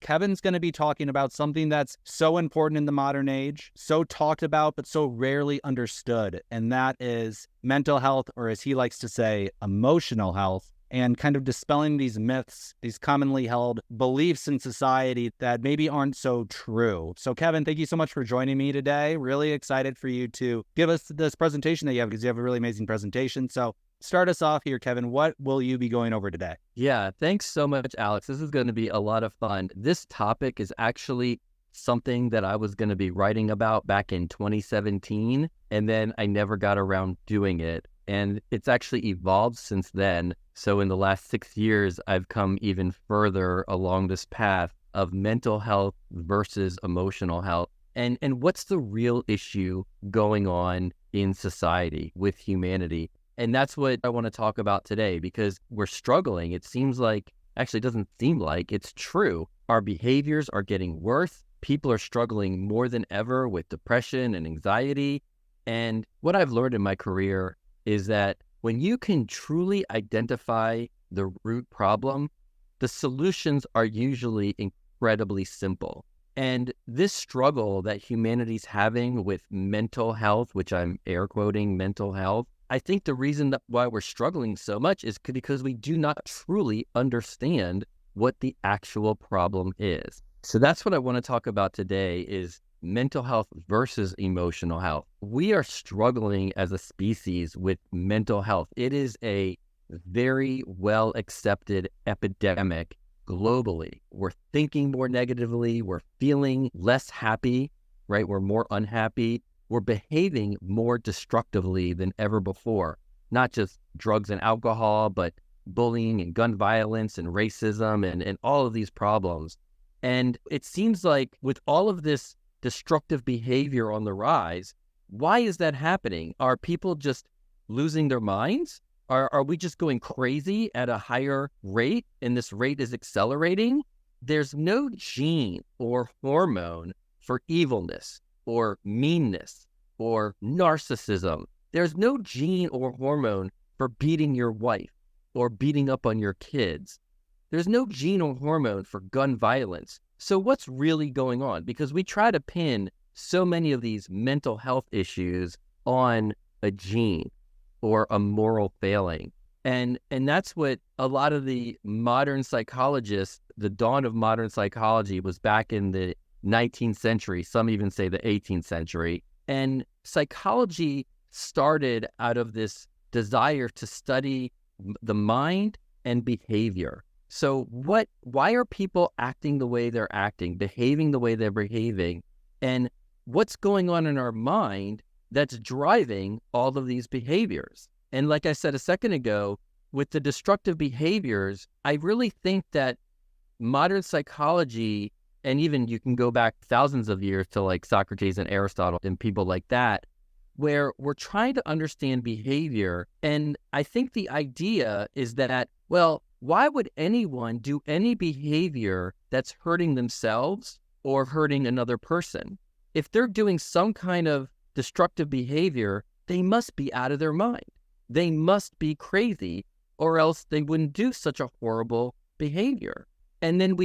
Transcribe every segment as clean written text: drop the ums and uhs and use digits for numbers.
Kevin's going to be talking about something that's so important in the modern age, so talked about, but so rarely understood. And that is mental health, or as he likes to say, emotional health, and kind of dispelling these myths, these commonly held beliefs in society that maybe aren't so true. So Kevin, thank you so much for joining me today. Really excited for you to give us this presentation that you have, because you have a really amazing presentation. So start us off here, Kevin. What will you be going over today? Yeah, thanks so much, Alex. This is going to be a lot of fun. This topic is actually something that I was going to be writing about back in 2017, and then I never got around doing it. And it's actually evolved since then. So in the last 6 years, I've come even further along this path of mental health versus emotional health. And what's the real issue going on in society with humanity? And that's what I want to talk about today, because we're struggling. It seems like, actually it doesn't seem like, it's true. Our behaviors are getting worse. People are struggling more than ever with depression and anxiety. And what I've learned in my career is that when you can truly identify the root problem, the solutions are usually incredibly simple. And this struggle that humanity's having with mental health, which I'm air quoting mental health, I think the reason why we're struggling so much is because we do not truly understand what the actual problem is. So that's what I want to talk about today, is mental health versus emotional health. We are struggling as a species with mental health. It is a very well accepted epidemic globally. We're thinking more negatively. We're feeling less happy, right? We're more unhappy. We're behaving more destructively than ever before, not just drugs and alcohol, but bullying and gun violence and racism and all of these problems. And it seems like with all of this destructive behavior on the rise, why is that happening? Are people just losing their minds? Are we just going crazy at a higher rate, and this rate is accelerating? There's no gene or hormone for evilness or meanness or narcissism. There's no gene or hormone for beating your wife or beating up on your kids. There's no gene or hormone for gun violence. So what's really going on? Because we try to pin so many of these mental health issues on a gene or a moral failing. And that's what a lot of the modern psychologists, the dawn of modern psychology was back in the 19th century. Some even say the 18th century. And psychology started out of this desire to study the mind and behavior. So why are people acting the way they're acting, behaving the way they're behaving? And what's going on in our mind that's driving all of these behaviors? And like I said a second ago, with the destructive behaviors, I really think that modern psychology, and even you can go back thousands of years to like Socrates and Aristotle and people like that, where we're trying to understand behavior. And I think the idea is that, well, why would anyone do any behavior that's hurting themselves or hurting another person? If they're doing some kind of destructive behavior, they must be out of their mind. They must be crazy, or else they wouldn't do such a horrible behavior. And then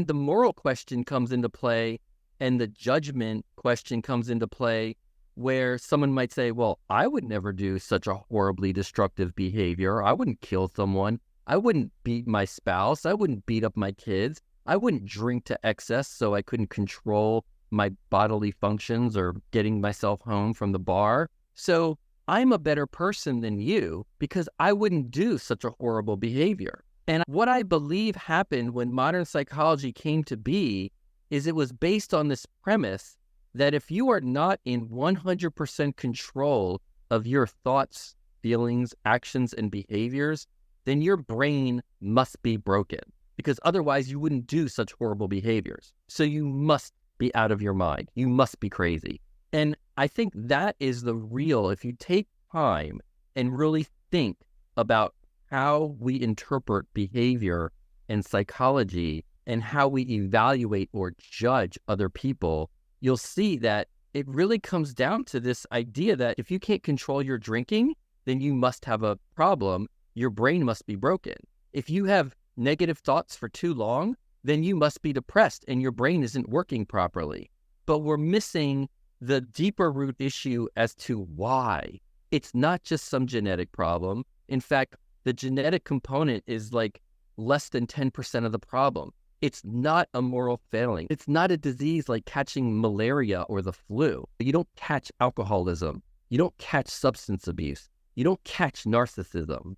the moral question comes into play, and the judgment question comes into play, where someone might say, well, I would never do such a horribly destructive behavior. I wouldn't kill someone. I wouldn't beat my spouse. I wouldn't beat up my kids. I wouldn't drink to excess so I couldn't control my bodily functions or getting myself home from the bar. So I'm a better person than you because I wouldn't do such a horrible behavior. And what I believe happened when modern psychology came to be is it was based on this premise that if you are not in 100% control of your thoughts, feelings, actions, and behaviors, then your brain must be broken, because otherwise you wouldn't do such horrible behaviors. So you must be out of your mind. You must be crazy. And I think that is the real, if you take time and really think about how we interpret behavior and psychology and how we evaluate or judge other people, you'll see that it really comes down to this idea that if you can't control your drinking, then you must have a problem. Your brain must be broken. If you have negative thoughts for too long, then you must be depressed and your brain isn't working properly. But we're missing the deeper root issue as to why. It's not just some genetic problem. In fact, the genetic component is like less than 10% of the problem. It's not a moral failing. It's not a disease like catching malaria or the flu. You don't catch alcoholism. You don't catch substance abuse. You don't catch narcissism.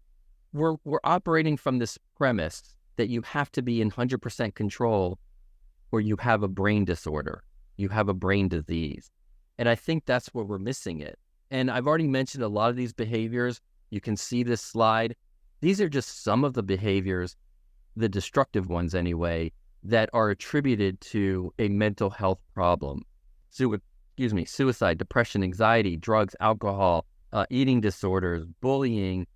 We're operating from this premise that you have to be in 100% control or you have a brain disorder. You have a brain disease. And I think that's where we're missing it. And I've already mentioned a lot of these behaviors. You can see this slide. These are just some of the behaviors, the destructive ones anyway, that are attributed to a mental health problem. Suicide, depression, anxiety, drugs, alcohol, eating disorders, bullying.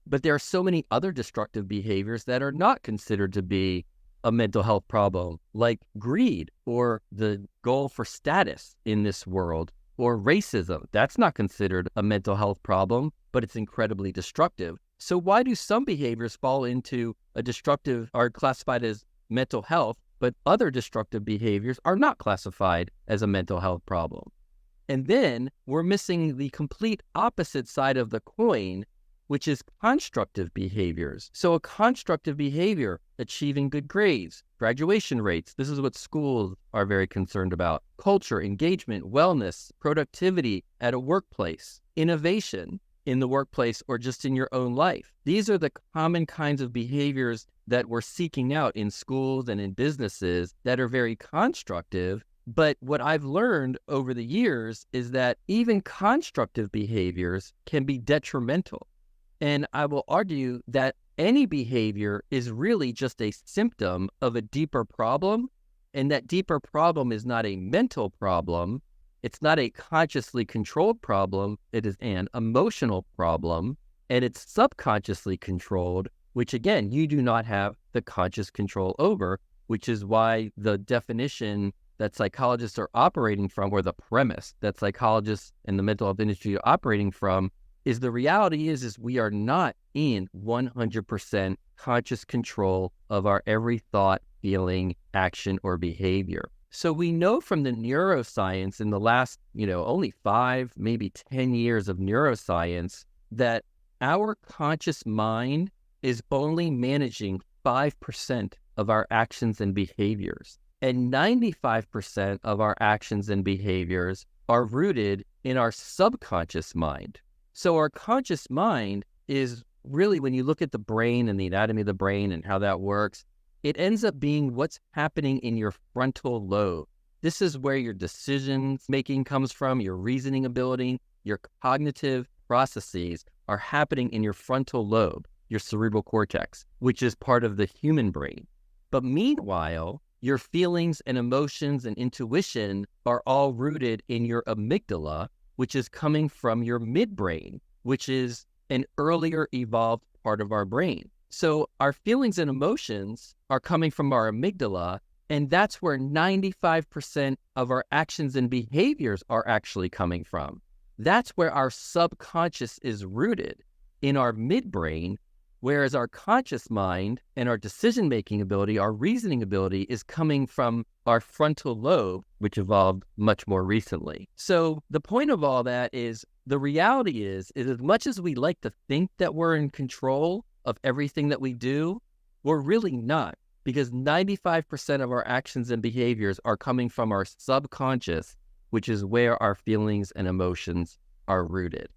But there are so many other destructive behaviors that are not considered to be a mental health problem, like greed or the goal for status in this world, or racism. That's not considered a mental health problem, but it's incredibly destructive. So why do some behaviors fall into a destructive, are classified as mental health, but other destructive behaviors are not classified as a mental health problem? And then we're missing the complete opposite side of the coin, which is constructive behaviors. So a constructive behavior, achieving good grades, graduation rates. This is what schools are very concerned about. Culture, engagement, wellness, productivity at a workplace, innovation in the workplace or just in your own life. These are the common kinds of behaviors that we're seeking out in schools and in businesses that are very constructive. But what I've learned over the years is that even constructive behaviors can be detrimental. And I will argue that any behavior is really just a symptom of a deeper problem. And that deeper problem is not a mental problem. It's not a consciously controlled problem. It is an emotional problem. And it's subconsciously controlled, which again, you do not have the conscious control over, which is why the definition that psychologists are operating from, or the premise that psychologists and the mental health industry are operating from, is the reality is we are not in 100% conscious control of our every thought, feeling, action, or behavior. So we know from the neuroscience in the last, only 5, maybe 10 years of neuroscience that our conscious mind is only managing 5% of our actions and behaviors. And 95% of our actions and behaviors are rooted in our subconscious mind. So our conscious mind is really, when you look at the brain and the anatomy of the brain and how that works, it ends up being what's happening in your frontal lobe. This is where your decision making comes from, your reasoning ability, your cognitive processes are happening in your frontal lobe, your cerebral cortex, which is part of the human brain. But meanwhile, your feelings and emotions and intuition are all rooted in your amygdala, which is coming from your midbrain, which is an earlier evolved part of our brain. So our feelings and emotions are coming from our amygdala, and that's where 95% of our actions and behaviors are actually coming from. That's where our subconscious is rooted, in our midbrain, whereas our conscious mind and our decision-making ability, our reasoning ability, is coming from our frontal lobe, which evolved much more recently. So the point of all that is, the reality is as much as we like to think that we're in control of everything that we do, we're really not, because 95% of our actions and behaviors are coming from our subconscious, which is where our feelings and emotions are rooted.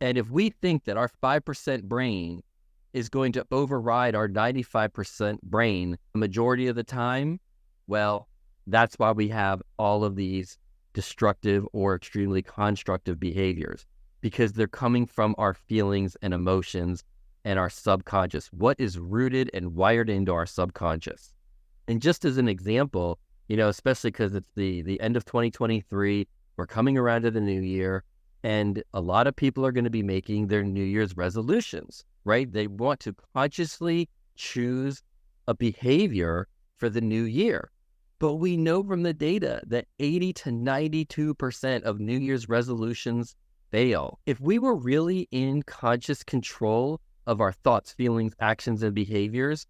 And if we think that our 5% brain is going to override our 95% brain the majority of the time, well, that's why we have all of these destructive or extremely constructive behaviors, because they're coming from our feelings and emotions and our subconscious, what is rooted and wired into our subconscious. And just as an example, especially because it's the end of 2023, we're coming around to the new year, and a lot of people are going to be making their New Year's resolutions, right? They want to consciously choose a behavior for the new year. But we know from the data that 80 to 92% of New Year's resolutions fail. If we were really in conscious control of our thoughts, feelings, actions, and behaviors,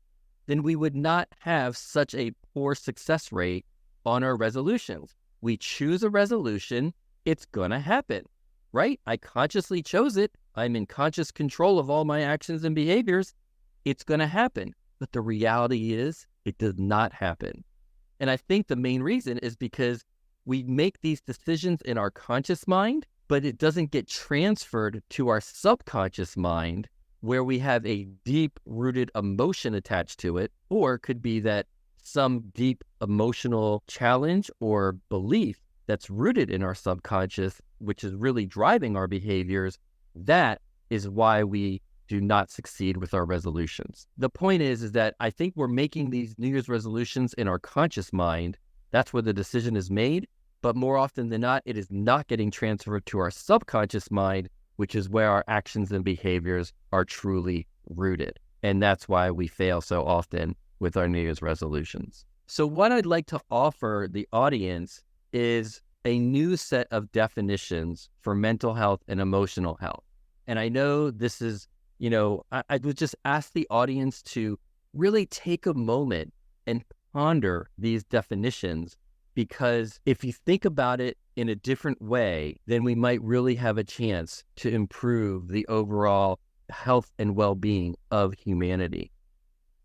then we would not have such a poor success rate on our resolutions. We choose a resolution, it's going to happen, right? I consciously chose it. I'm in conscious control of all my actions and behaviors. It's going to happen. But the reality is it does not happen. And I think the main reason is because we make these decisions in our conscious mind, but it doesn't get transferred to our subconscious mind, where we have a deep-rooted emotion attached to it, or it could be that some deep emotional challenge or belief that's rooted in our subconscious, which is really driving our behaviors. That is why we do not succeed with our resolutions. The point is that I think we're making these New Year's resolutions in our conscious mind. That's where the decision is made. But more often than not, it is not getting transferred to our subconscious mind, which is where our actions and behaviors are truly rooted. And that's why we fail so often with our New Year's resolutions. So what I'd like to offer the audience is a new set of definitions for mental health and emotional health. And I know this is, I would just ask the audience to really take a moment and ponder these definitions, because if you think about it in a different way, then we might really have a chance to improve the overall health and well-being of humanity.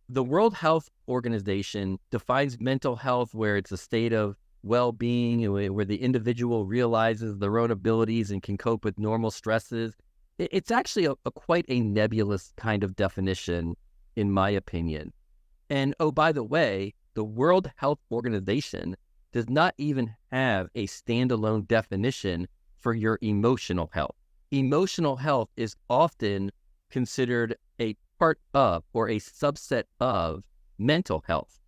The World Health Organization defines mental health where it's a state of well-being, where the individual realizes their own abilities and can cope with normal stresses. It's actually a quite a nebulous kind of definition, in my opinion. And oh, by the way, the World Health Organization does not even have a standalone definition for your emotional health. Emotional health is often considered a part of or a subset of mental health.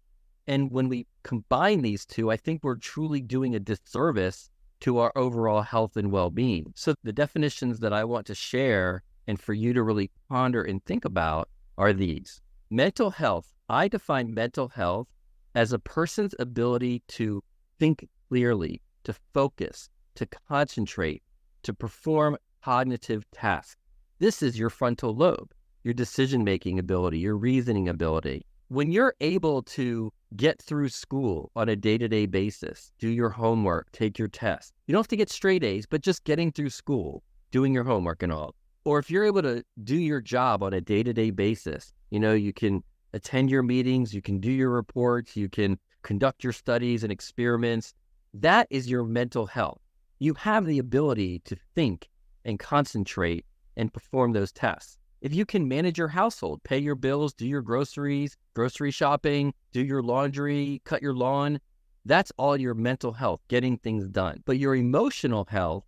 And when we combine these two, I think we're truly doing a disservice to our overall health and well-being. So the definitions that I want to share and for you to really ponder and think about are these. Mental health. I define mental health as a person's ability to think clearly, to focus, to concentrate, to perform cognitive tasks. This is your frontal lobe, your decision-making ability, your reasoning ability. When you're able to get through school on a day-to-day basis, do your homework, take your test. You don't have to get straight A's, but just getting through school, doing your homework and all. Or if you're able to do your job on a day-to-day basis, you can attend your meetings, you can do your reports, you can conduct your studies and experiments. That is your mental health. You have the ability to think and concentrate and perform those tests. If you can manage your household, pay your bills, do your groceries, grocery shopping, do your laundry, cut your lawn, that's all your mental health, getting things done. But your emotional health,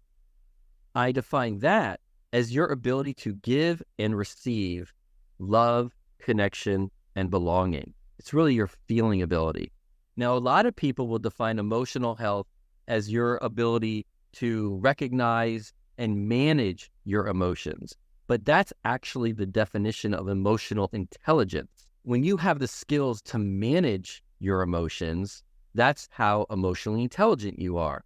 I define that as your ability to give and receive love, connection, and belonging. It's really your feeling ability. Now, a lot of people will define emotional health as your ability to recognize and manage your emotions. But that's actually the definition of emotional intelligence. When you have the skills to manage your emotions, that's how emotionally intelligent you are.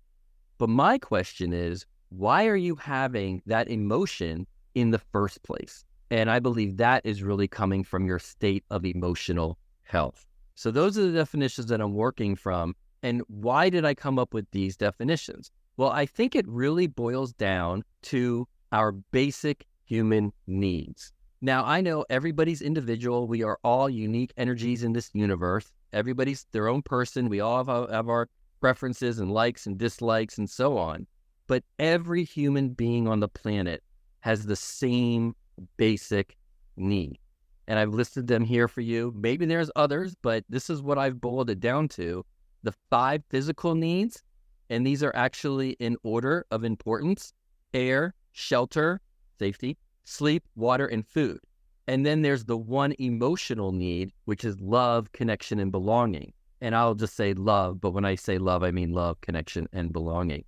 But my question is, why are you having that emotion in the first place? And I believe that is really coming from your state of emotional health. So those are the definitions that I'm working from. And why did I come up with these definitions? Well, I think it really boils down to our basic human needs. Now, I know everybody's individual. We are all unique energies in this universe. Everybody's their own person. We all have our preferences and likes and dislikes and so on. But every human being on the planet has the same basic need. And I've listed them here for you. Maybe there's others, but this is what I've boiled it down to. The 5 physical needs, and these are actually in order of importance: air, shelter, safety, sleep, water, and food. And then there's the 1 emotional need, which is love, connection, and belonging. And I'll just say love, but when I say love, I mean love, connection, and belonging.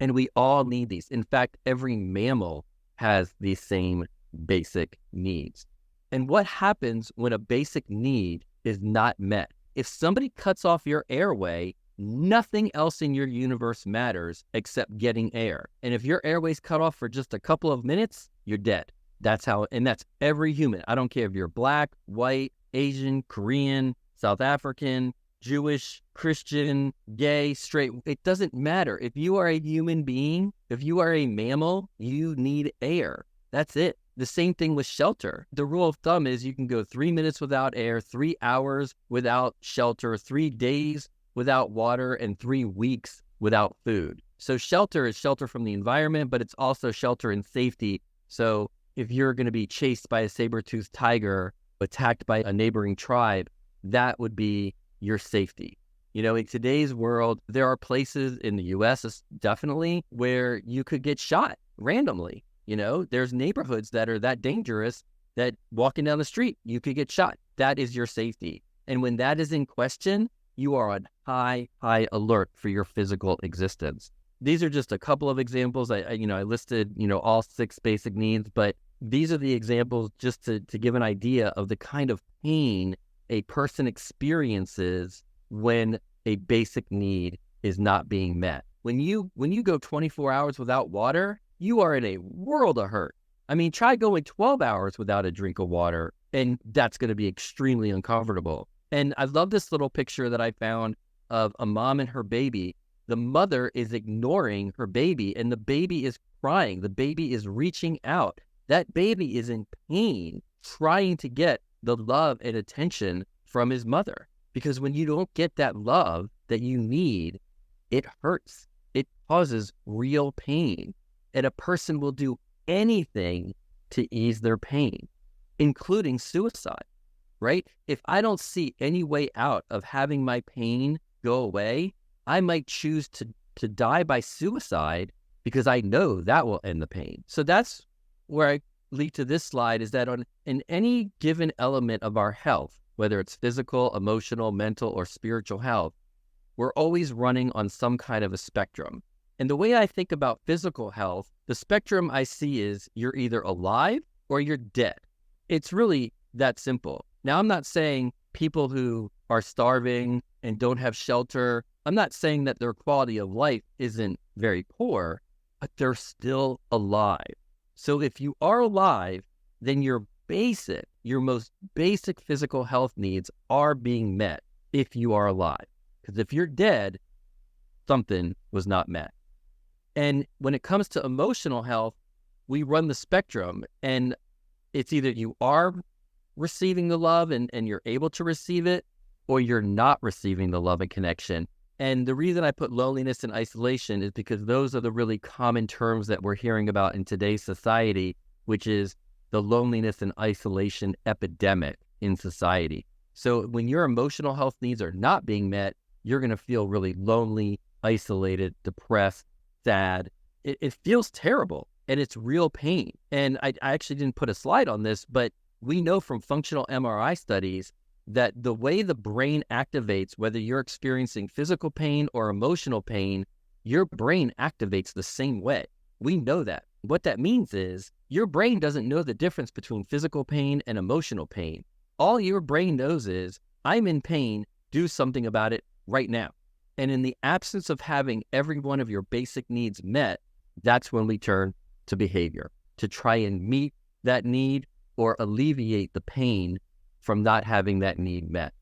And we all need these. In fact, every mammal has these same basic needs. And what happens when a basic need is not met? If somebody cuts off your airway, nothing else in your universe matters except getting air. And if your airway's cut off for just a couple of minutes, you're dead. That's how, and that's every human. I don't care if you're black, white, Asian, Korean, South African, Jewish, Christian, gay, straight. It doesn't matter. If you are a human being, if you are a mammal, you need air. That's it. The same thing with shelter. The rule of thumb is you can go 3 minutes without air, 3 hours without shelter, 3 days without water, and 3 weeks without food. So shelter is shelter from the environment, but it's also shelter and safety. So if you're going to be chased by a saber-toothed tiger, attacked by a neighboring tribe, that would be your safety. In today's world, there are places in the US definitely where you could get shot randomly. There's neighborhoods that are that dangerous that walking down the street, you could get shot. That is your safety. And when that is in question, you are on high alert for your physical existence. These are just a couple of examples. I listed, all 6 basic needs, but these are the examples just to give an idea of the kind of pain a person experiences when a basic need is not being met. When you go 24 hours without water, you are in a world of hurt. I mean, try going 12 hours without a drink of water, and that's going to be extremely uncomfortable. And I love this little picture that I found of a mom and her baby. The mother is ignoring her baby, and the baby is crying. The baby is reaching out. That baby is in pain, trying to get the love and attention from his mother. Because when you don't get that love that you need, it hurts. It causes real pain. And a person will do anything to ease their pain, including suicide, right? If I don't see any way out of having my pain go away, I might choose to die by suicide because I know that will end the pain. So that's where I lead to this slide, is that in any given element of our health, whether it's physical, emotional, mental, or spiritual health, we're always running on some kind of a spectrum. And the way I think about physical health, the spectrum I see is you're either alive or you're dead. It's really that simple. Now, I'm not saying people who are starving and don't have shelter, I'm not saying that their quality of life isn't very poor, but they're still alive. So if you are alive, then your most basic physical health needs are being met if you are alive. Because if you're dead, something was not met. And when it comes to emotional health, we run the spectrum, and it's either you are receiving the love and you're able to receive it, or you're not receiving the love and connection. And the reason I put loneliness and isolation is because those are the really common terms that we're hearing about in today's society, which is the loneliness and isolation epidemic in society. So when your emotional health needs are not being met, you're going to feel really lonely, isolated, depressed, sad. It feels terrible, and it's real pain. And I actually didn't put a slide on this, but we know from functional MRI studies that the way the brain activates, whether you're experiencing physical pain or emotional pain, your brain activates the same way. We know that. What that means is your brain doesn't know the difference between physical pain and emotional pain. All your brain knows is, I'm in pain, do something about it right now. And in the absence of having every one of your basic needs met, that's when we turn to behavior, to try and meet that need or alleviate the pain from not having that need met.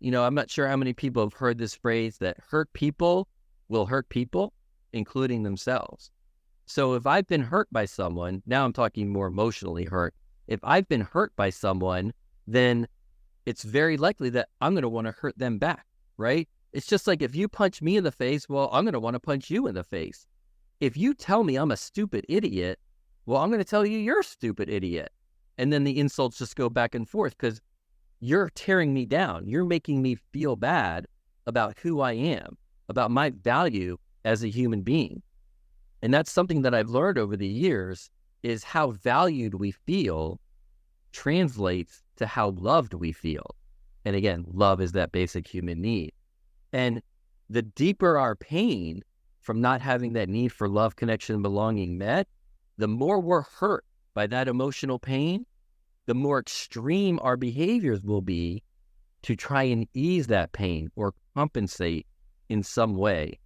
I'm not sure how many people have heard this phrase that hurt people will hurt people, including themselves. So if I've been hurt by someone, now I'm talking more emotionally hurt. If I've been hurt by someone, then it's very likely that I'm going to want to hurt them back, right? It's just like if you punch me in the face, well, I'm going to want to punch you in the face. If you tell me I'm a stupid idiot, well, I'm going to tell you you're a stupid idiot. And then the insults just go back and forth because you're tearing me down. You're making me feel bad about who I am, about my value as a human being. And that's something that I've learned over the years, is how valued we feel translates to how loved we feel. And again, love is that basic human need. And the deeper our pain from not having that need for love, connection, and belonging met, the more we're hurt by that emotional pain, the more extreme our behaviors will be to try and ease that pain or compensate in some way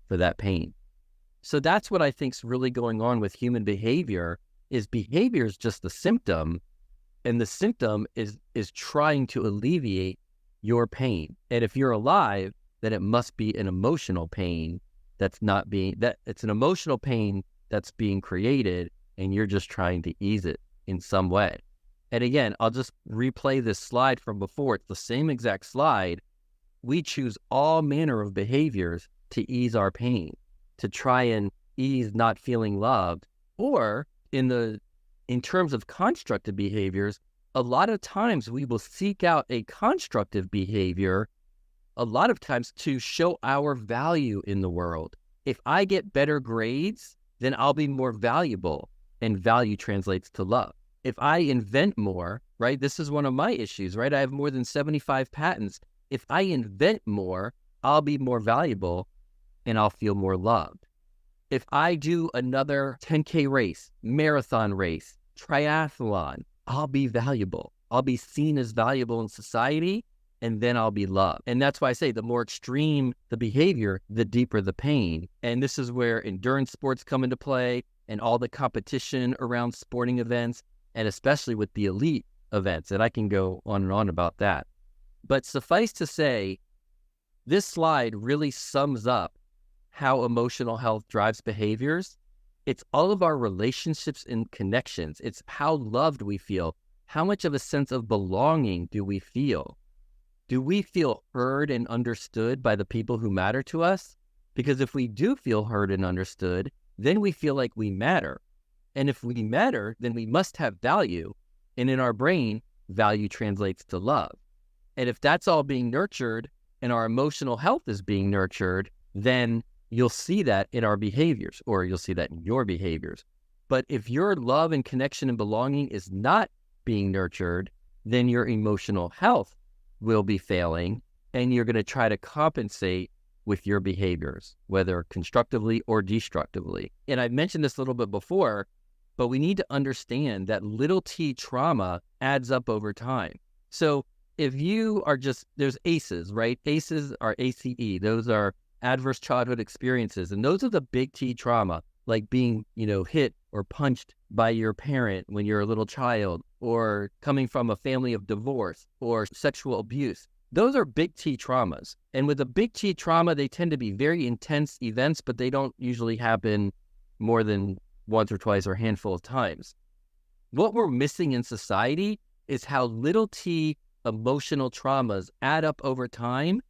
for that pain. So that's what I think is really going on with human behavior, is behavior is just a symptom And the symptom is trying to alleviate your pain. And if you're alive, then it must be an emotional pain it's an emotional pain that's being created, and you're just trying to ease it in some way. And again, I'll just replay this slide from before. It's the same exact slide. We choose all manner of behaviors to ease our pain, to try and ease not feeling loved. Or in terms of constructive behaviors, a lot of times we will seek out a constructive behavior, a lot of times to show our value in the world. If I get better grades, then I'll be more valuable, and value translates to love. If I invent more, right? This is one of my issues, right? I have more than 75 patents. If I invent more, I'll be more valuable and I'll feel more loved. If I do another 10K race, marathon race, triathlon, I'll be valuable. I'll be seen as valuable in society, and then I'll be loved. And that's why I say the more extreme the behavior, the deeper the pain. And this is where endurance sports come into play, and all the competition around sporting events, and especially with the elite events. And I can go on and on about that. But suffice to say, this slide really sums up how emotional health drives behaviors. It's all of our relationships and connections. It's how loved we feel. How much of a sense of belonging do we feel? Do we feel heard and understood by the people who matter to us? Because if we do feel heard and understood, then we feel like we matter. And if we matter, then we must have value. And in our brain, value translates to love. And if that's all being nurtured and our emotional health is being nurtured, then you'll see that in our behaviors, or you'll see that in your behaviors. But if your love and connection and belonging is not being nurtured, then your emotional health will be failing, and you're going to try to compensate with your behaviors, whether constructively or destructively. And I've mentioned this a little bit before, but we need to understand that little t trauma adds up over time. So if you are there's ACEs, right? ACEs are ACE. Those are adverse childhood experiences. And those are the big T trauma, like being, hit or punched by your parent when you're a little child, or coming from a family of divorce or sexual abuse. Those are big T traumas. And with a big T trauma, they tend to be very intense events, but they don't usually happen more than once or twice or a handful of times. What we're missing in society is how little t emotional traumas add up over time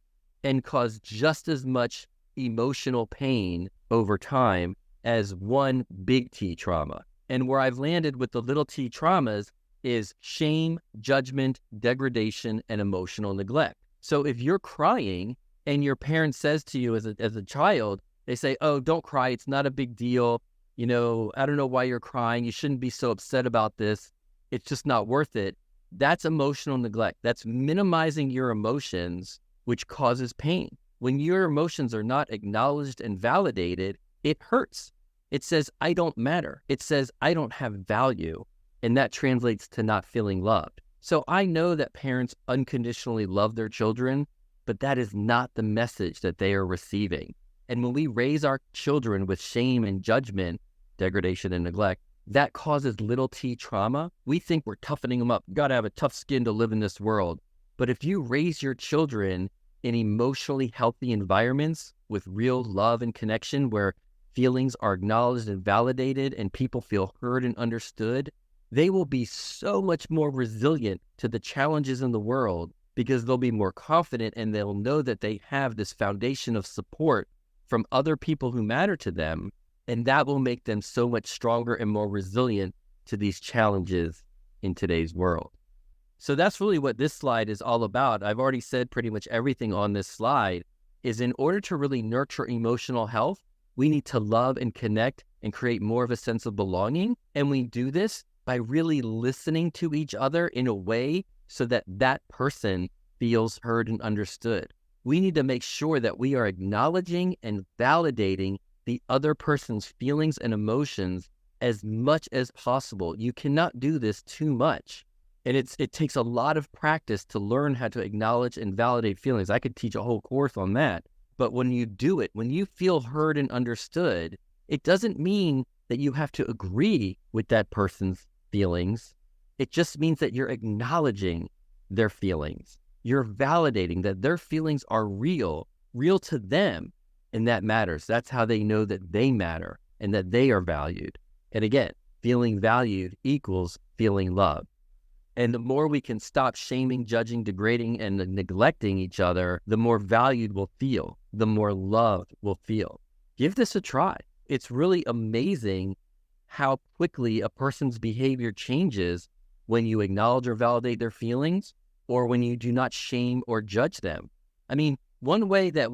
and cause just as much emotional pain over time as one big T trauma. And where I've landed with the little t traumas is shame, judgment, degradation, and emotional neglect. So if you're crying and your parent says to you as a child, they say, "Oh, don't cry. It's not a big deal. I don't know why you're crying. You shouldn't be so upset about this. It's just not worth it." That's emotional neglect. That's minimizing your emotions, which causes pain. When your emotions are not acknowledged and validated, it hurts. It says, "I don't matter." It says, "I don't have value." And that translates to not feeling loved. So I know that parents unconditionally love their children, but that is not the message that they are receiving. And when we raise our children with shame and judgment, degradation and neglect, that causes little t trauma. We think we're toughening them up. You got to have a tough skin to live in this world. But if you raise your children in emotionally healthy environments with real love and connection, where feelings are acknowledged and validated and people feel heard and understood, they will be so much more resilient to the challenges in the world, because they'll be more confident and they'll know that they have this foundation of support from other people who matter to them. And that will make them so much stronger and more resilient to these challenges in today's world. So that's really what this slide is all about. I've already said pretty much everything on this slide. Is in order to really nurture emotional health, we need to love and connect and create more of a sense of belonging. And we do this by really listening to each other in a way so that that person feels heard and understood. We need to make sure that we are acknowledging and validating the other person's feelings and emotions as much as possible. You cannot do this too much. And it takes a lot of practice to learn how to acknowledge and validate feelings. I could teach a whole course on that. But when you do it, when you feel heard and understood, it doesn't mean that you have to agree with that person's feelings. It just means that you're acknowledging their feelings. You're validating that their feelings are real to them, and that matters. That's how they know that they matter and that they are valued. And again, feeling valued equals feeling loved. And the more we can stop shaming, judging, degrading, and neglecting each other, the more valued we'll feel, the more loved we'll feel. Give this a try. It's really amazing how quickly a person's behavior changes when you acknowledge or validate their feelings, or when you do not shame or judge them. I mean, one way that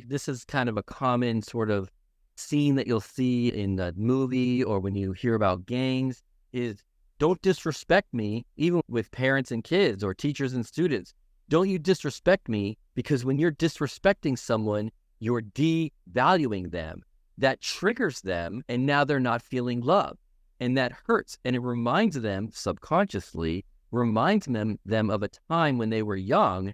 this is kind of a common sort of scene that you'll see in a movie or when you hear about gangs is, don't disrespect me, even with parents and kids or teachers and students. Don't you disrespect me, because when you're disrespecting someone, you're devaluing them. That triggers them, and now they're not feeling love. And that hurts. And it reminds them subconsciously, reminds them of a time when they were young,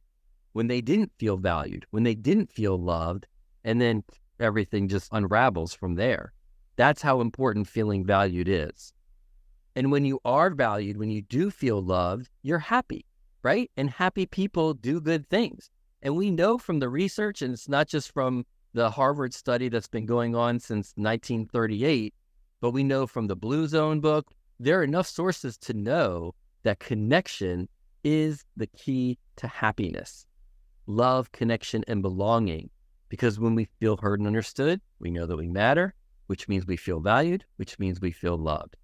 when they didn't feel valued, when they didn't feel loved, and then everything just unravels from there. That's how important feeling valued is. And when you are valued, when you do feel loved, you're happy, right? And happy people do good things. And we know from the research, and it's not just from the Harvard study that's been going on since 1938, but we know from the Blue Zone book, there are enough sources to know that connection is the key to happiness. Love, connection, and belonging. Because when we feel heard and understood, we know that we matter, which means we feel valued, which means we feel loved.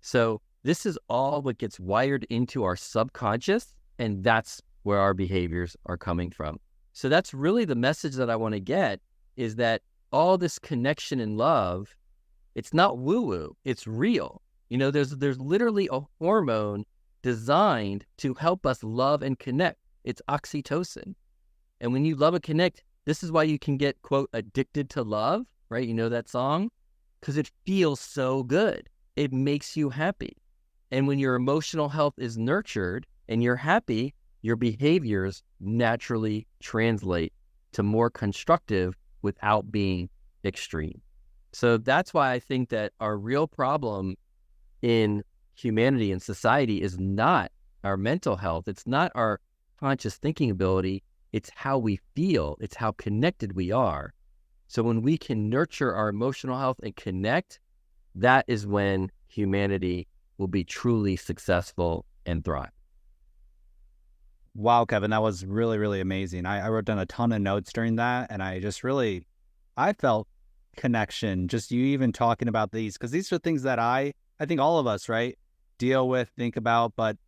So this is all what gets wired into our subconscious, and that's where our behaviors are coming from. So that's really the message that I want to get, is that all this connection and love, it's not woo-woo, it's real. There's literally a hormone designed to help us love and connect. It's oxytocin. And when you love and connect, this is why you can get, quote, addicted to love, right? You know that song? Because it feels so good. It makes you happy. And when your emotional health is nurtured and you're happy, your behaviors naturally translate to more constructive without being extreme. So that's why I think that our real problem in humanity and society is not our mental health. It's not our conscious thinking ability. It's how we feel. It's how connected we are. So when we can nurture our emotional health and connect, that is when humanity will be truly successful and thrive. Wow, Kevin, that was really, really amazing. I wrote down a ton of notes during that, and I felt connection, just you even talking about these, because these are things that I think all of us, right, deal with, think about, but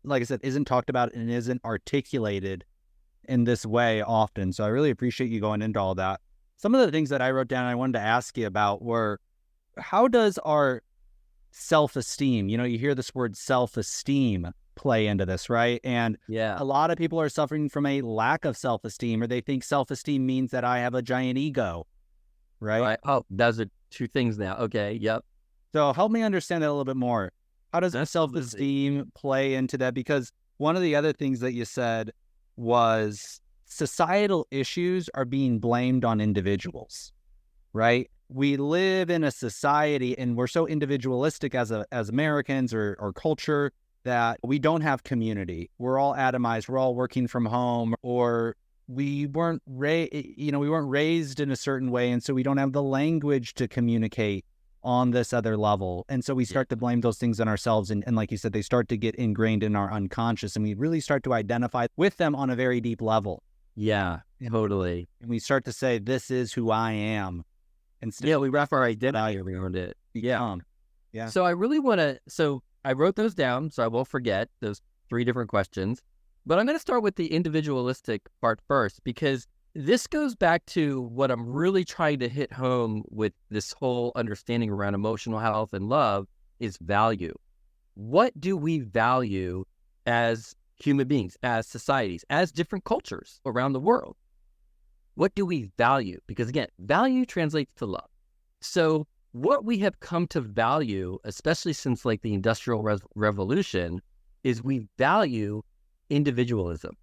like I said, isn't talked about and isn't articulated in this way often. So I really appreciate you going into all that. Some of the things that I wrote down I wanted to ask you about were, how does our self-esteem, you hear this word self-esteem play into this, right? And a lot of people are suffering from a lack of self-esteem, or they think self-esteem means that I have a giant ego, right? Oh, those are two things now. Okay, yep. So help me understand that a little bit more. How does self-esteem play into that? Because one of the other things that you said was societal issues are being blamed on individuals, right? We live in a society and we're so individualistic as Americans or culture that we don't have community. We're all atomized. We're all working from home, or we weren't raised in a certain way. And so we don't have the language to communicate on this other level. And so we start to blame those things on ourselves. And like you said, they start to get ingrained in our unconscious, and we really start to identify with them on a very deep level. Yeah, totally. And we start to say, this is who I am. Instead, we wrap our identity around it. Yeah. So I wrote those down so I won't forget those 3 different questions. But I'm going to start with the individualistic part first, because this goes back to what I'm really trying to hit home with this whole understanding around emotional health and love is value. What do we value as human beings, as societies, as different cultures around the world? What do we value? Because again, value translates to love. So what we have come to value, especially since like the Industrial Revolution, is we value individualism.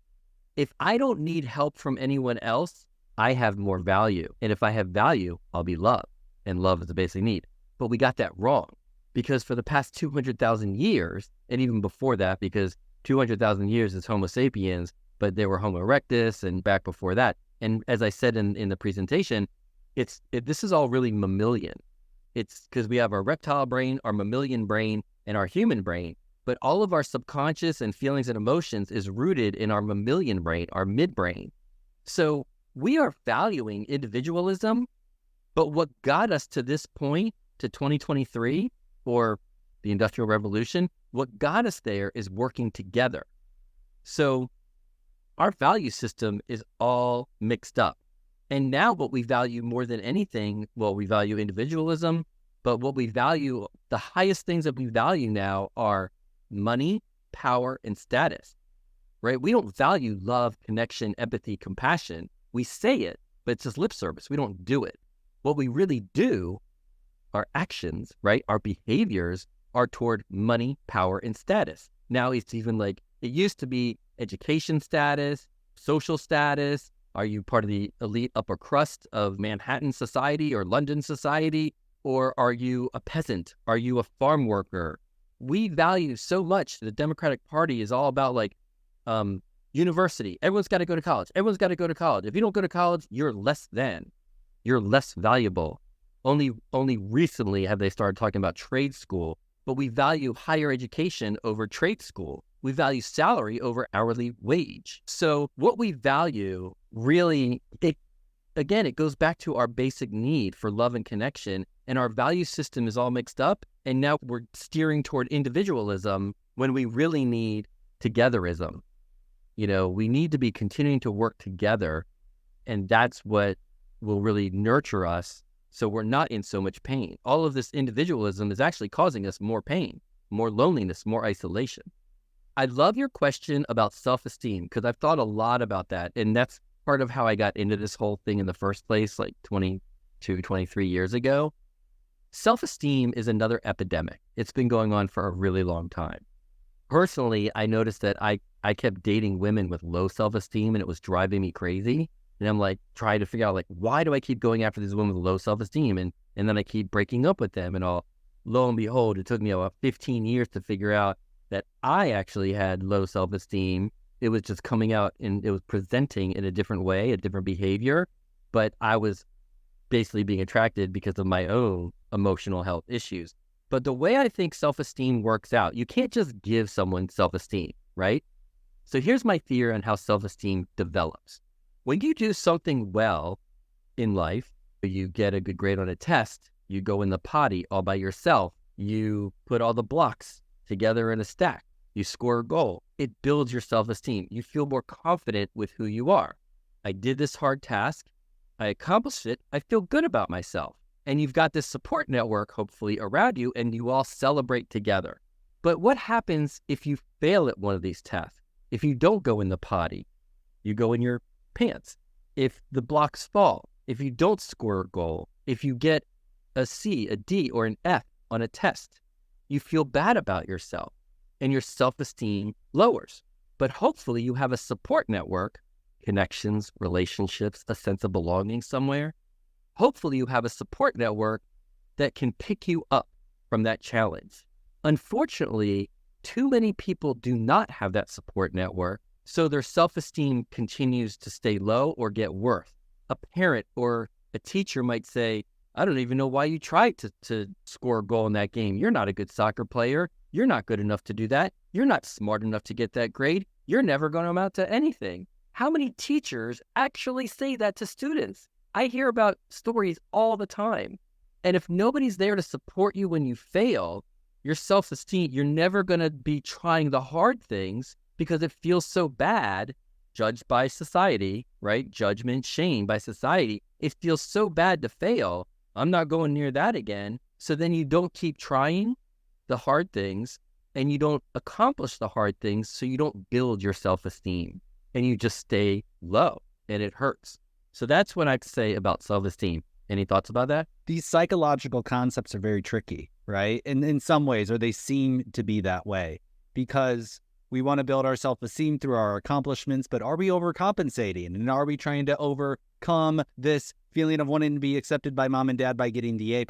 If I don't need help from anyone else, I have more value. And if I have value, I'll be loved. And love is a basic need. But we got that wrong, because for the past 200,000 years, and even before that, because 200,000 years is Homo sapiens, but there were Homo erectus and back before that. And as I said in the presentation, this is all really mammalian. It's because we have our reptile brain, our mammalian brain, and our human brain. But all of our subconscious and feelings and emotions is rooted in our mammalian brain, our midbrain. So we are valuing individualism, but what got us to this point, to 2023, or the Industrial Revolution, what got us there is working together. So our value system is all mixed up. And now what we value more than anything, well, we value individualism, but what we value, the highest things that we value now are money, power, and status, right? We don't value love, connection, empathy, compassion. We say it, but it's just lip service. We don't do it. What we really do, our actions, right? Our behaviors are toward money, power, and status. Now it's even like, it used to be education status, social status. Are you part of the elite upper crust of Manhattan society or London society? Or are you a peasant? Are you a farm worker? We value so much. The Democratic Party is all about like university. Everyone's got to go to college. Everyone's got to go to college. If you don't go to college, you're less than. You're less valuable. Only recently have they started talking about trade school, but we value higher education over trade school. We value salary over hourly wage. So what we value really, it goes back to our basic need for love and connection, and our value system is all mixed up. And now we're steering toward individualism when we really need togetherism. We need to be continuing to work together, and that's what will really nurture us so we're not in so much pain. All of this individualism is actually causing us more pain, more loneliness, more isolation. I love your question about self-esteem because I've thought a lot about that, and that's part of how I got into this whole thing in the first place, like 22, 23 years ago. Self-esteem is another epidemic. It's been going on for a really long time. Personally, I noticed that I kept dating women with low self-esteem, and it was driving me crazy. And I'm like trying to figure out, like, why do I keep going after these women with low self-esteem? And then I keep breaking up with them, and lo and behold, it took me about 15 years to figure out that I actually had low self-esteem. It was just coming out and it was presenting in a different way, a different behavior, but I was basically being attracted because of my own emotional health issues. But the way I think self-esteem works out, you can't just give someone self-esteem, right? So here's my theory on how self-esteem develops. When you do something well in life, you get a good grade on a test, you go in the potty all by yourself, you put all the blocks together in a stack, you score a goal, it builds your self-esteem. You feel more confident with who you are. I did this hard task, I accomplished it, I feel good about myself. And you've got this support network, hopefully, around you, and you all celebrate together. But what happens if you fail at one of these tests? If you don't go in the potty, you go in your pants. If the blocks fall, if you don't score a goal, if you get a C, a D, or an F on a test, you feel bad about yourself and your self-esteem lowers. But hopefully you have a support network, connections, relationships, a sense of belonging somewhere. Hopefully you have a support network that can pick you up from that challenge. Unfortunately, too many people do not have that support network, so their self-esteem continues to stay low or get worse. A parent or a teacher might say, I don't even know why you tried to score a goal in that game. You're not a good soccer player. You're not good enough to do that. You're not smart enough to get that grade. You're never going to amount to anything. How many teachers actually say that to students? I hear about stories all the time. And if nobody's there to support you when you fail, your self-esteem, you're never going to be trying the hard things because it feels so bad, judged by society, right? Judgment, shame by society. It feels so bad to fail. I'm not going near that again. So then you don't keep trying the hard things and you don't accomplish the hard things. So you don't build your self-esteem and you just stay low and it hurts. So that's what I'd say about self-esteem. Any thoughts about that? These psychological concepts are very tricky, right? And in some ways, or they seem to be that way, because we want to build our self-esteem through our accomplishments, but are we overcompensating? And are we trying to overcome this feeling of wanting to be accepted by mom and dad by getting the A+?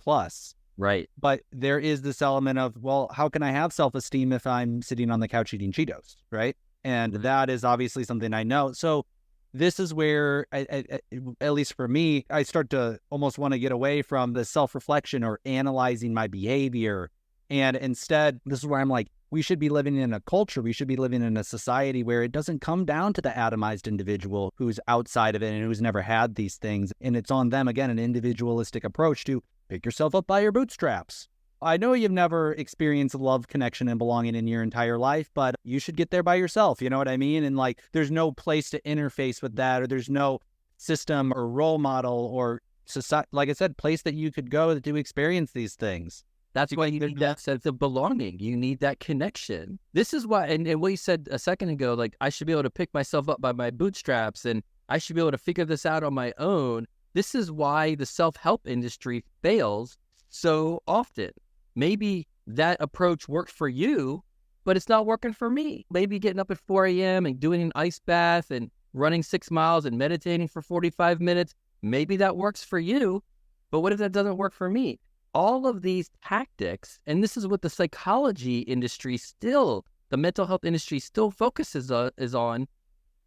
Right. But there is this element of, well, how can I have self-esteem if I'm sitting on the couch eating Cheetos, right? And that is obviously something I know. So this is where, at least for me, I start to almost want to get away from the self-reflection or analyzing my behavior. And instead, this is where I'm like, we should be living in a culture, we should be living in a society where it doesn't come down to the atomized individual who's outside of it and who's never had these things. And it's on them, again, an individualistic approach to pick yourself up by your bootstraps. I know you've never experienced love, connection, and belonging in your entire life, but you should get there by yourself. You know what I mean? And like, there's no place to interface with that, or there's no system or role model or society, like I said, place that you could go to experience these things. That's why you need that sense of belonging. You need that connection. This is why, and what you said a second ago, like I should be able to pick myself up by my bootstraps and I should be able to figure this out on my own. This is why the self-help industry fails so often. Maybe that approach worked for you, but it's not working for me. Maybe getting up at 4 a.m. and doing an ice bath and running 6 miles and meditating for 45 minutes. Maybe that works for you, but what if that doesn't work for me? All of these tactics, and this is what the psychology industry still, the mental health industry still focuses on.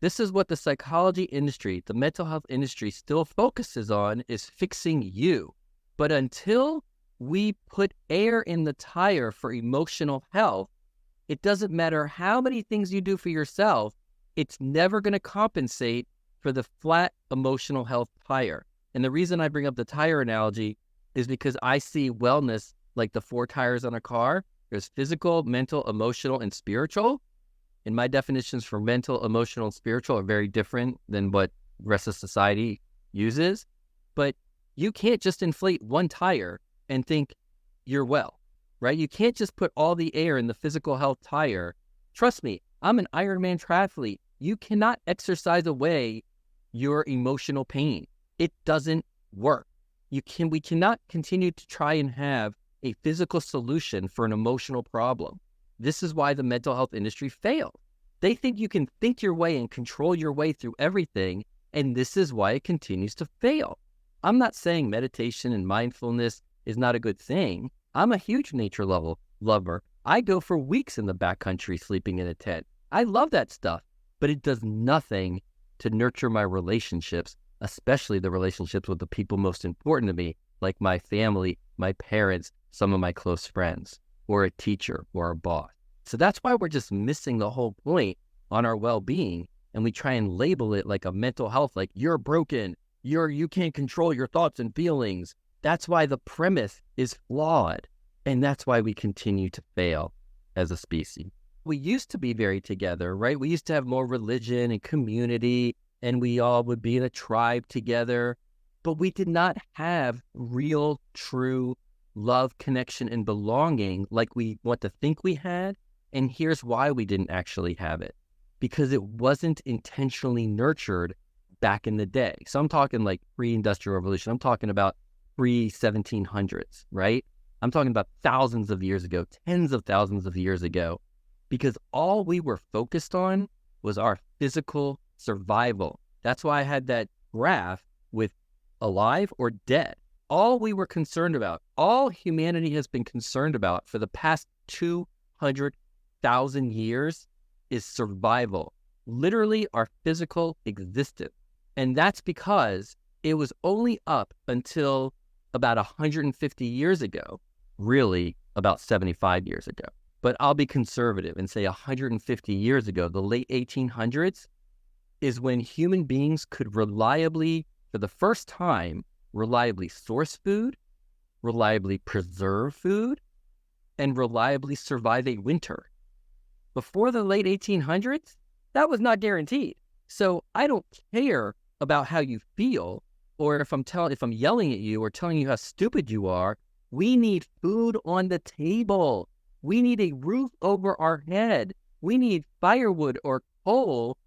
This is what the psychology industry, the mental health industry still focuses on, is fixing you. But until we put air in the tire for emotional health, it doesn't matter how many things you do for yourself, it's never going to compensate for the flat emotional health tire. And the reason I bring up the tire analogy is because I see wellness like the 4 tires on a car. There's physical, mental, emotional, and spiritual. And my definitions for mental, emotional, and spiritual are very different than what the rest of society uses. But you can't just inflate one tire and think you're well, right? You can't just put all the air in the physical health tire. Trust me, I'm an Ironman triathlete. You cannot exercise away your emotional pain. It doesn't work. We cannot continue to try and have a physical solution for an emotional problem. This is why the mental health industry failed. They think you can think your way and control your way through everything, and this is why it continues to fail. I'm not saying meditation and mindfulness is not a good thing. I'm a huge nature lover. I go for weeks in the backcountry sleeping in a tent. I love that stuff, but it does nothing to nurture my relationships, especially the relationships with the people most important to me, like my family, my parents, some of my close friends, or a teacher or a boss. So that's why we're just missing the whole point on our well-being, and we try and label it like a mental health, like you're broken, you can't control your thoughts and feelings. That's why the premise is flawed, and that's why we continue to fail as a species. We used to be very together, right? We used to have more religion and community, and we all would be in a tribe together, but we did not have real, true love, connection, and belonging like we want to think we had. And here's why we didn't actually have it. Because it wasn't intentionally nurtured back in the day. So I'm talking like pre-industrial revolution. I'm talking about pre-1700s, right? I'm talking about thousands of years ago, tens of thousands of years ago, because all we were focused on was our physical survival. That's why I had that graph with alive or dead. All we were concerned about, all humanity has been concerned about for the past 200,000 years is survival, literally our physical existence. And that's because it was only up until about 150 years ago, really about 75 years ago. But I'll be conservative and say 150 years ago, the late 1800s, is when human beings could reliably, for the first time, reliably source food, reliably preserve food, and reliably survive a winter. Before the late 1800s, that was not guaranteed. So I don't care about how you feel, or if I'm yelling at you or telling you how stupid you are. We need food on the table. We need a roof over our head. We need firewood or coal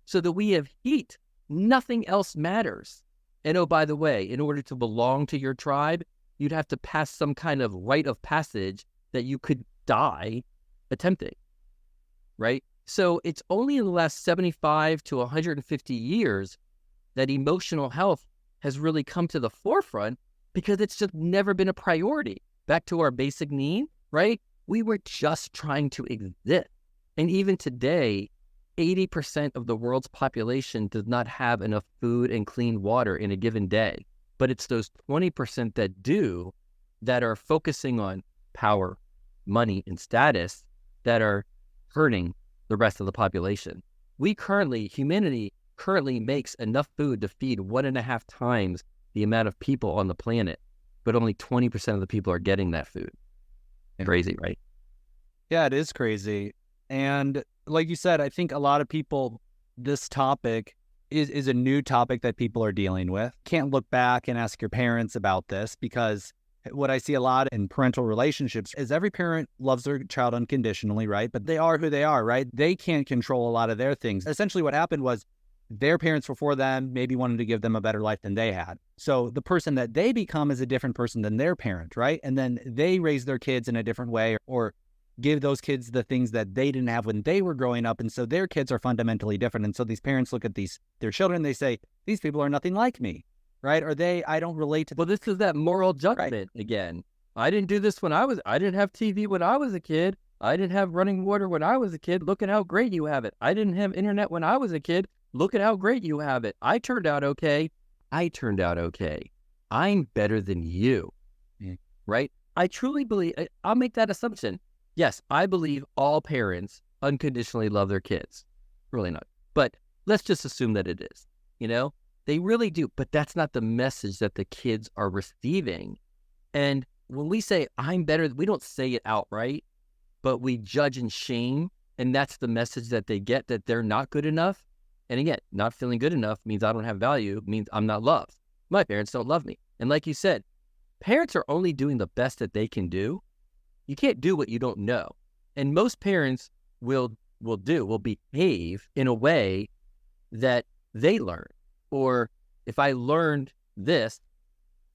so that we have heat. Nothing else matters. And oh, by the way, in order to belong to your tribe, you'd have to pass some kind of rite of passage that you could die attempting, right? So it's only in the last 75 to 150 years that emotional health has really come to the forefront, because it's just never been a priority. back to our basic need, right? We were just trying to exist. And even today, 80% of the world's population does not have enough food and clean water in a given day. But it's those 20% that do, that are focusing on power, money, and status, that are hurting the rest of the population. Humanity currently makes enough food to feed 1.5 times the amount of people on the planet, but only 20% of the people are getting that food. Crazy, right? Yeah, it is crazy. And like you said, I think a lot of people, this topic is a new topic that people are dealing with. Can't look back and ask your parents about this, because what I see a lot in parental relationships is every parent loves their child unconditionally, right? But they are who they are, right? They can't control a lot of their things. Essentially what happened was their parents before them maybe wanted to give them a better life than they had. So the person that they become is a different person than their parent, right? And then they raise their kids in a different way, or give those kids the things that they didn't have when they were growing up. And so their kids are fundamentally different. And so these parents look at their children, they say, these people are nothing like me, right? Or I don't relate to them. Well, this is that moral judgment again. I didn't do this I didn't have TV when I was a kid. I didn't have running water when I was a kid. Look at how great you have it. I didn't have internet when I was a kid. Look at how great you have it. I turned out okay. I'm better than you, right? I truly believe, I'll make that assumption. Yes, I believe all parents unconditionally love their kids. Really not. But let's just assume that it is, They really do. But that's not the message that the kids are receiving. And when we say, I'm better, we don't say it outright, but we judge and shame. And that's the message that they get, that they're not good enough. And again, not feeling good enough means I don't have value, means I'm not loved. My parents don't love me. And like you said, parents are only doing the best that they can do. You can't do what you don't know. And most parents will behave in a way that they learn. Or if I learned this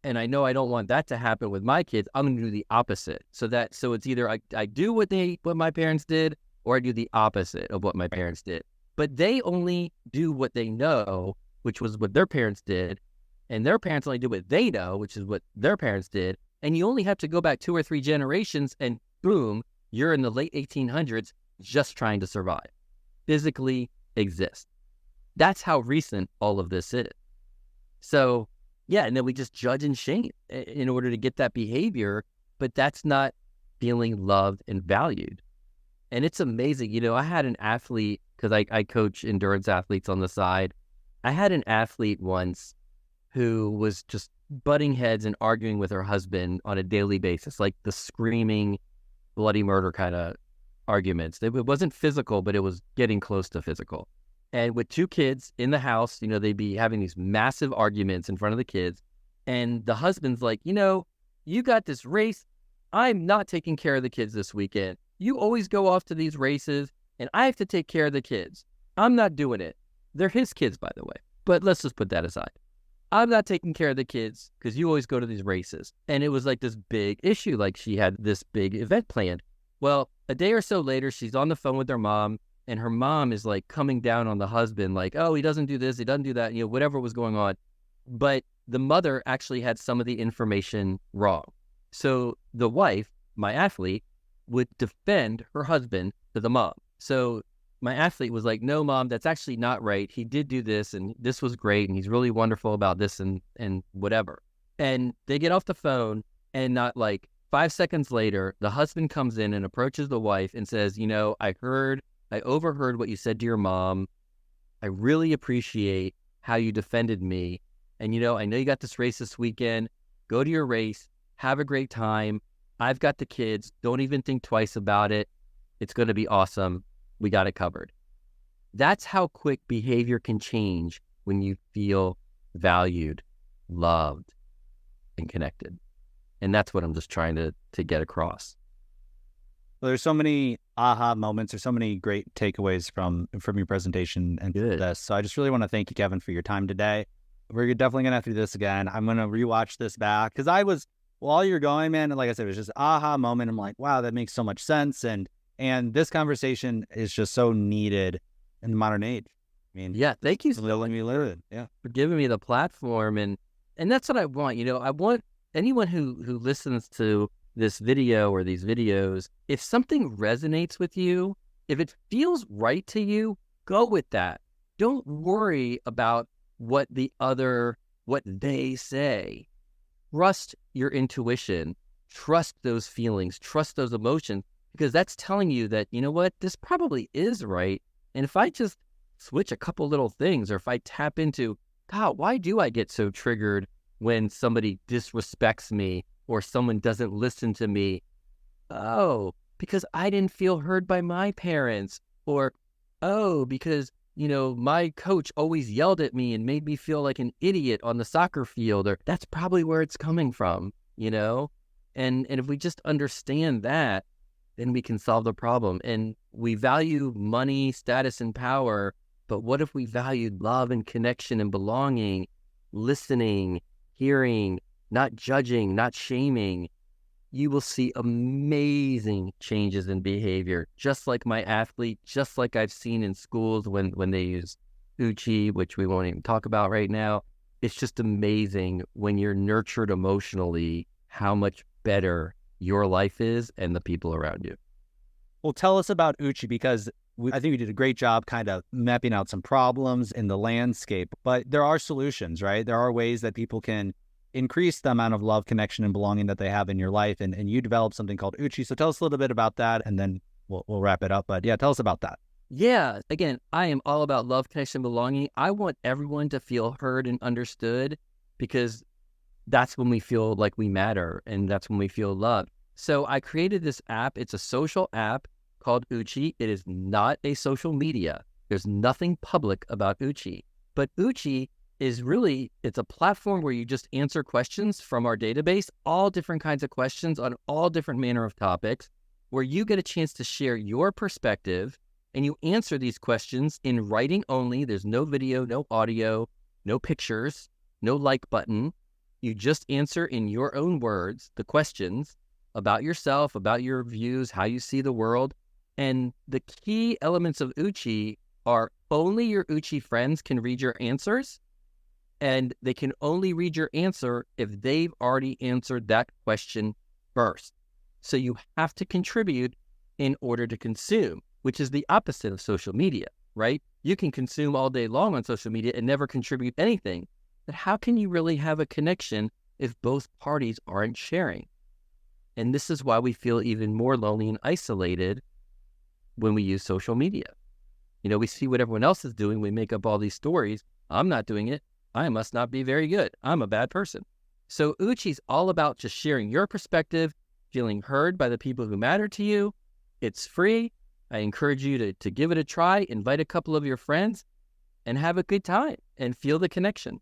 and I know I don't want that to happen with my kids, I'm going to do the opposite. So it's either I do what my parents did, or I do the opposite of what my parents did. But they only do what they know, which was what their parents did. And their parents only do what they know, which is what their parents did. And you only have to go back 2 or 3 generations and boom, you're in the late 1800s just trying to survive, physically exist. That's how recent all of this is. So yeah, and then we just judge and shame in order to get that behavior, but that's not feeling loved and valued. And it's amazing. I had an athlete, because I coach endurance athletes on the side. I had an athlete once who was just butting heads and arguing with her husband on a daily basis, like the screaming, bloody murder kind of arguments. It wasn't physical, but it was getting close to physical. And with 2 kids in the house, they'd be having these massive arguments in front of the kids. And the husband's like, you got this race. I'm not taking care of the kids this weekend. You always go off to these races, and I have to take care of the kids. I'm not doing it. They're his kids, by the way. But let's just put that aside. I'm not taking care of the kids because you always go to these races. And it was like this big issue, like she had this big event planned. Well, a day or so later, she's on the phone with her mom, and her mom is like coming down on the husband, like, oh, he doesn't do this, he doesn't do that, whatever was going on. But the mother actually had some of the information wrong. So the wife, my athlete, would defend her husband to the mom. So my athlete was like, no, mom, that's actually not right. He did do this, and this was great, and he's really wonderful about this and whatever. And they get off the phone, and not like 5 seconds later, the husband comes in and approaches the wife and says, I overheard what you said to your mom. I really appreciate how you defended me. And, I know you got this race this weekend. Go to your race. Have a great time. I've got the kids. Don't even think twice about it. It's going to be awesome. We got it covered. That's how quick behavior can change when you feel valued, loved, and connected. And that's what I'm just trying to get across. Well, there's so many aha moments. There's so many great takeaways from your presentation and this. So I just really want to thank you, Kevin, for your time today. We're definitely going to have to do this again. I'm going to rewatch this back because while you're going, man, and like I said, it was just an aha moment. I'm like, wow, that makes so much sense. And this conversation is just so needed in the modern age. I mean, yeah, thank you for letting me live it. Yeah, for giving me the platform, and that's what I want. I want anyone who listens to this video or these videos, if something resonates with you, if it feels right to you, go with that. Don't worry about what they say. Trust your intuition, trust those feelings, trust those emotions, because that's telling you that, you know what, this probably is right. And if I just switch a couple little things, or if I tap into, God, why do I get so triggered when somebody disrespects me or someone doesn't listen to me? Oh, because I didn't feel heard by my parents. Or, oh, because, my coach always yelled at me and made me feel like an idiot on the soccer field. Or that's probably where it's coming from, And if we just understand that, then we can solve the problem. And we value money, status, and power. But what if we valued love and connection and belonging, listening, hearing, not judging, not shaming? You will see amazing changes in behavior, just like my athlete, just like I've seen in schools when they use Uchi, which we won't even talk about right now. It's just amazing when you're nurtured emotionally, how much better your life is and the people around you. Well, tell us about Uchi, because I think we did a great job kind of mapping out some problems in the landscape, but there are solutions, right? There are ways that people can increase the amount of love, connection, and belonging that they have in your life. And you developed something called Uchi. So tell us a little bit about that, and then we'll wrap it up. But yeah, tell us about that. Yeah, again, I am all about love, connection, belonging. I want everyone to feel heard and understood, because that's when we feel like we matter, and that's when we feel loved. So I created this app. It's a social app called Uchi. It is not a social media. There's nothing public about Uchi. But Uchi is really, it's a platform where you just answer questions from our database, all different kinds of questions on all different manner of topics, where you get a chance to share your perspective, and you answer these questions in writing only. There's no video, no audio, no pictures, no like button. You just answer in your own words the questions about yourself, about your views, how you see the world. And the key elements of Uchi are only your Uchi friends can read your answers, and they can only read your answer if they've already answered that question first. So you have to contribute in order to consume, which is the opposite of social media, right? You can consume all day long on social media and never contribute anything. But how can you really have a connection if both parties aren't sharing? And this is why we feel even more lonely and isolated when we use social media. We see what everyone else is doing. We make up all these stories. I'm not doing it. I must not be very good. I'm a bad person. So Uchi's all about just sharing your perspective, feeling heard by the people who matter to you. It's free. I encourage you to give it a try, invite a couple of your friends, and have a good time and feel the connection.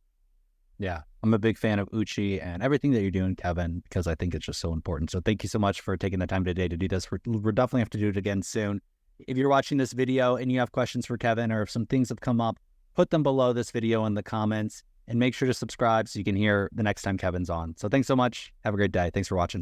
Yeah, I'm a big fan of Uchi and everything that you're doing, Kevin, because I think it's just so important. So thank you so much for taking the time today to do this. We're definitely have to do it again soon. If you're watching this video and you have questions for Kevin, or if some things have come up, put them below this video in the comments, and make sure to subscribe so you can hear the next time Kevin's on. So thanks so much. Have a great day. Thanks for watching.